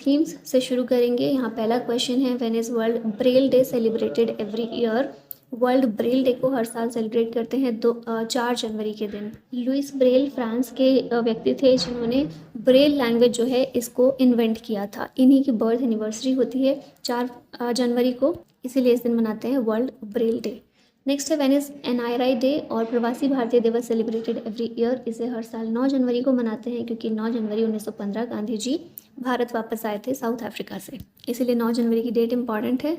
Themes से शुरू करेंगे। यहाँ पहला क्वेश्चन है, when is world Braille day celebrated every year. World Braille day को हर साल सेलिब्रेट करते हैं 4 जनवरी के दिन। लुइस ब्रेल फ्रांस के व्यक्ति थे जिन्होंने ब्रेल लैंग्वेज जो है इसको इन्वेंट किया था। इन्हीं की बर्थ एनिवर्सरी होती है 4 जनवरी को, इसीलिए इस दिन मनाते हैं वर्ल्ड ब्रेल डे। नेक्स्ट है, व्हेन इज एनआईआरआई डे और प्रवासी भारतीय दिवस सेलिब्रेटेड एवरी ईयर। इसे हर साल 9 जनवरी को मनाते हैं क्योंकि 9 जनवरी 1915 गांधी जी भारत वापस आए थे साउथ अफ्रीका से, इसीलिए 9 जनवरी की डेट इंपॉर्टेंट है।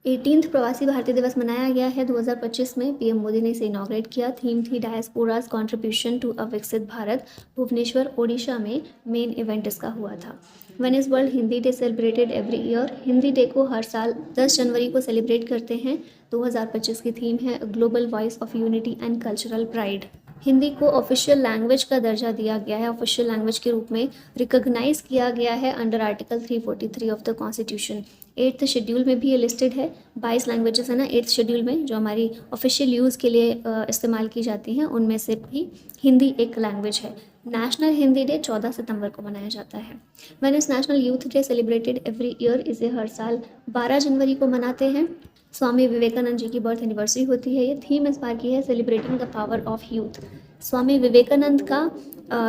18th प्रवासी भारतीय दिवस मनाया गया है 2025 में। पीएम मोदी ने इसे इनॉग्रेट किया। थीम थी डायस्पोराज कंट्रीब्यूशन टू अ विकसित भारत। भुवनेश्वर ओडिशा में मेन इवेंट इसका हुआ था। When is world Hindi day celebrated every year. Hindi day को हर साल 10 जनवरी को सेलिब्रेट करते हैं। 2025 की थीम है global voice of unity and cultural pride. Hindi को ऑफिशियल लैंग्वेज का दर्जा दिया गया है, ऑफिशियल लैंग्वेज के रूप में रिकॉग्नाइज किया गया है under article 343 of the constitution. 8th schedule में भी ये लिस्टेड है। 22 लैंग्वेजेस है ना 8th शेड्यूल में, जो हमारी ऑफिशियल यूज़ के लिए इस्तेमाल की जाती हैं, उनमें से भी हिंदी एक लैंग्वेज है। नेशनल हिंदी डे 14 सितंबर को मनाया जाता है। When is national youth day celebrated every year. इसे हर साल 12 जनवरी को मनाते हैं। स्वामी विवेकानंद जी की बर्थ एनिवर्सरी होती है। ये थीम इस बार की है celebrating the power of youth. Swami Vivekananda का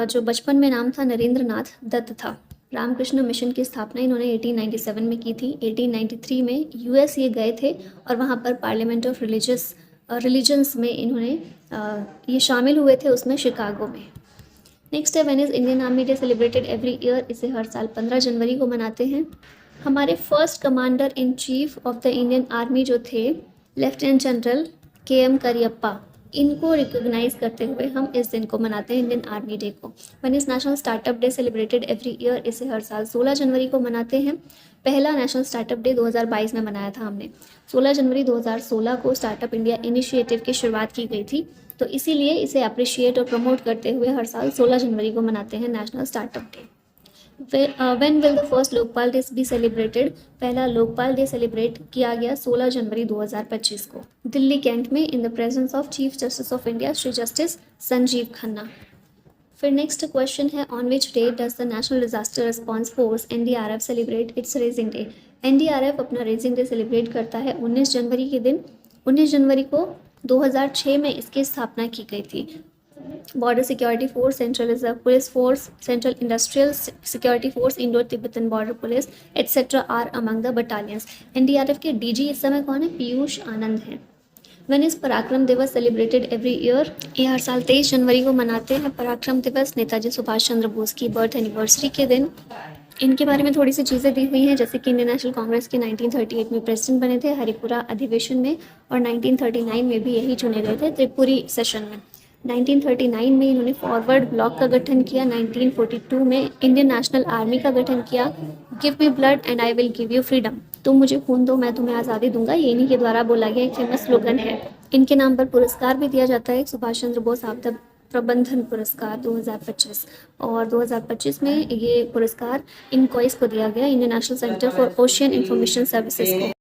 जो बचपन में नाम था नरेंद्र नाथ दत्त था। रामकृष्ण मिशन की स्थापना इन्होंने 1897 में की थी। 1893 में यूएस ये गए थे और वहाँ पर पार्लियामेंट ऑफ रिलीजन्स में इन्होंने ये शामिल हुए थे, उसमें शिकागो में। नेक्स्ट है, when is Indian army day celebrated every year. इसे हर साल 15 जनवरी को मनाते हैं। हमारे first commander in chief of the Indian army जो थे लेफ्टिनेंट जनरल के.एम. करियप्पा, इनको रिकॉग्नाइज करते हुए हम इस दिन को मनाते हैं, इंडियन आर्मी डे को। When is national startup day celebrated every year. इसे हर साल 16 जनवरी को मनाते हैं। पहला नेशनल स्टार्टअप डे 2022 में मनाया था हमने। 16 जनवरी 2016 को स्टार्टअप इंडिया इनिशिएटिव की शुरुआत की गई थी, तो इसीलिए इसे अप्रिशिएट और प्रमोट करते हुए हर साल 16 जनवरी को मनाते हैं national startup day. When will the first Lokpal day be celebrated. पहला लोकपाल डे सेलिब्रेट किया गया 16 जनवरी 2025 को दिल्ली कैंट में in the presence of chief justice of India Shri justice Sanjeev Khanna. फिर नेक्स्ट क्वेश्चन है, on which day does the national disaster response force NDRF celebrate it's raising day. NDRF अपना raising day celebrate करता है 19 जनवरी के दिन। 19 जनवरी को 2006 में इसकी स्थापना की गई थी। Border security force, central reserve police force, central industrial security force, Indo Tibetan border police etcetera are among the battalions. NDRF के डीजी इस समय कौन है? पीयूष आनंद है। व्हेन इज पराक्रम दिवस सेलिब्रेटेड एवरी ईयर। ये हर साल 23 जनवरी को मनाते हैं। पराक्रम दिवस नेताजी सुभाष चंद्र बोस की बर्थ एनिवर्सरी के दिन। इनके बारे में थोड़ी सी चीज़ें दी हुई हैं, जैसे कि इंडियन नेशनल कांग्रेस के 1938 में प्रेसिडेंट बने थे हरिपुरा अधिवेशन में, और 1939 में भी यही चुने गए थे त्रिपुरी सेशन में। 1939 में इन्होंने फॉरवर्ड ब्लॉक का गठन किया। 1942 में इंडियन नेशनल आर्मी का गठन किया। Give me blood and I will give you freedom. तुम मुझे खून दो, मैं तुम्हें आज़ादी दूंगा, ये इन्हीं के द्वारा बोला गया एक फेमस स्लोगन है। इनके नाम पर पुरस्कार भी दिया जाता है, सुभाष चंद्र बोस आपदा प्रबंधन पुरस्कार 2025, और 2025 में ये पुरस्कार इनकोइस को दिया गया, Indian national centre for ocean information services को।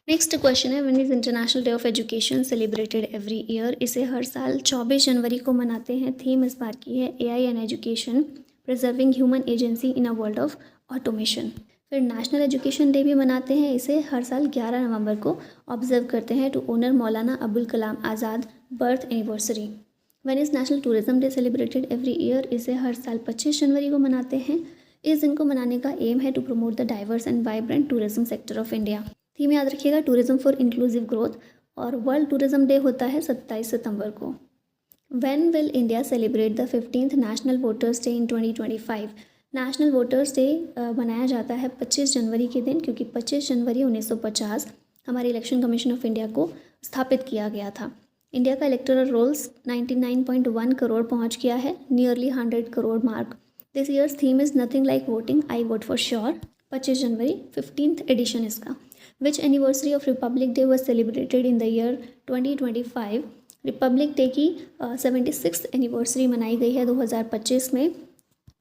नेक्स्ट क्वेश्चन है, when is international day of education celebrated every year. इसे हर साल 24 जनवरी को मनाते हैं। थीम इस बार की है AI and education, preserving human agency in a world of automation. फिर नेशनल एजुकेशन डे भी मनाते हैं। इसे हर साल 11 नवंबर को ऑब्जर्व करते हैं to honour Maulana Abul Kalam Azad birth anniversary. When is national tourism day celebrated every year. इसे हर साल 25 जनवरी को मनाते हैं। इस दिन को मनाने का एम है to promote the diverse and vibrant tourism sector of India. Theme याद रखिएगा, टूरिज्म फॉर इंक्लूसिव ग्रोथ, और वर्ल्ड टूरिज्म डे होता है 27 सितंबर को। When will India celebrate the 15th national voters day इन 2025। नेशनल वोटर्स डे मनाया जाता है 25 जनवरी के दिन, क्योंकि 25 जनवरी 1950 हमारे इलेक्शन कमीशन ऑफ इंडिया को स्थापित किया गया था। इंडिया का इलेक्टोरल रोल्स 99.1 करोड़ पहुंच गया है, nearly 100 crore mark. This year's theme is nothing like voting, I vote for sure. 25 January 15th edition इसका। Which anniversary of republic day was celebrated in the year 2025। Republic day की 76th anniversary मनाई गई है 2025 में।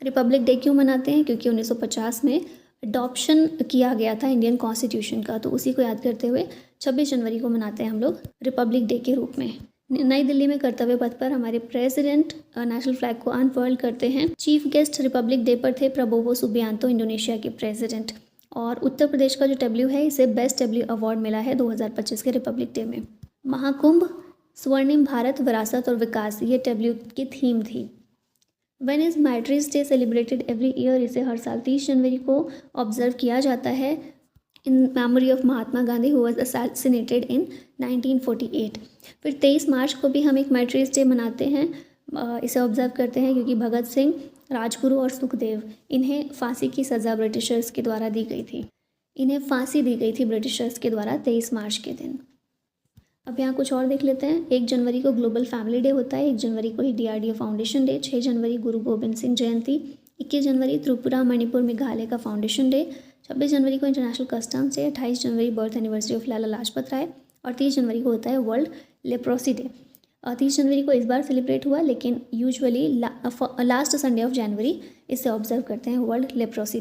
Republic day क्यों मनाते हैं? क्योंकि 1950 में अडॉप्शन किया गया था इंडियन कॉन्स्टिट्यूशन का, तो उसी को याद करते हुए 26 जनवरी को मनाते हैं हम लोग रिपब्लिक डे के रूप में। नई दिल्ली में कर्तव्य पथ पर हमारे प्रेसिडेंट नेशनल फ्लैग को अनफर्ल करते हैं। चीफ गेस्ट रिपब्लिक डे पर थे प्रबोवो सुबियांतो, इंडोनेशिया के प्रेसिडेंट। और उत्तर प्रदेश का जो डब्ल्यू है, इसे बेस्ट डब्ल्यू अवार्ड मिला है 2025 के रिपब्लिक डे में। महाकुंभ, स्वर्णिम भारत, विरासत और विकास, ये डब्ल्यू की थीम थी। When is martyrs day celebrated every year, इसे हर साल 30 जनवरी को ऑब्जर्व किया जाता है in memory of Mahatma Gandhi who was assassinated in 1948। फिर 23 मार्च को भी हम एक मैट्रिज डे मनाते हैं, इसे ऑब्जर्व करते हैं क्योंकि भगत सिंह, राजगुरु और सुखदेव, इन्हें फांसी की सज़ा ब्रिटिशर्स के द्वारा दी गई थी। इन्हें फांसी दी गई थी ब्रिटिशर्स के द्वारा 23 मार्च के दिन। अब यहाँ कुछ और देख लेते हैं। 1 जनवरी को ग्लोबल फैमिली डे होता है, 1 जनवरी को ही DRDO फाउंडेशन डे, 6 जनवरी गुरु गोबिंद सिंह जयंती, 21 जनवरी त्रिपुरा मणिपुर मेघालय का फाउंडेशन डे, 26 जनवरी को international customs day, 28 January birth anniversary of Lala Lajpat Rai और 30 जनवरी को होता है वर्ल्ड लेप्रोसी डे। 30 जनवरी को इस बार सेलिब्रेट हुआ, लेकिन usually last Sunday of January इसे ऑब्जर्व करते हैं वर्ल्ड लेप्रोसी डे।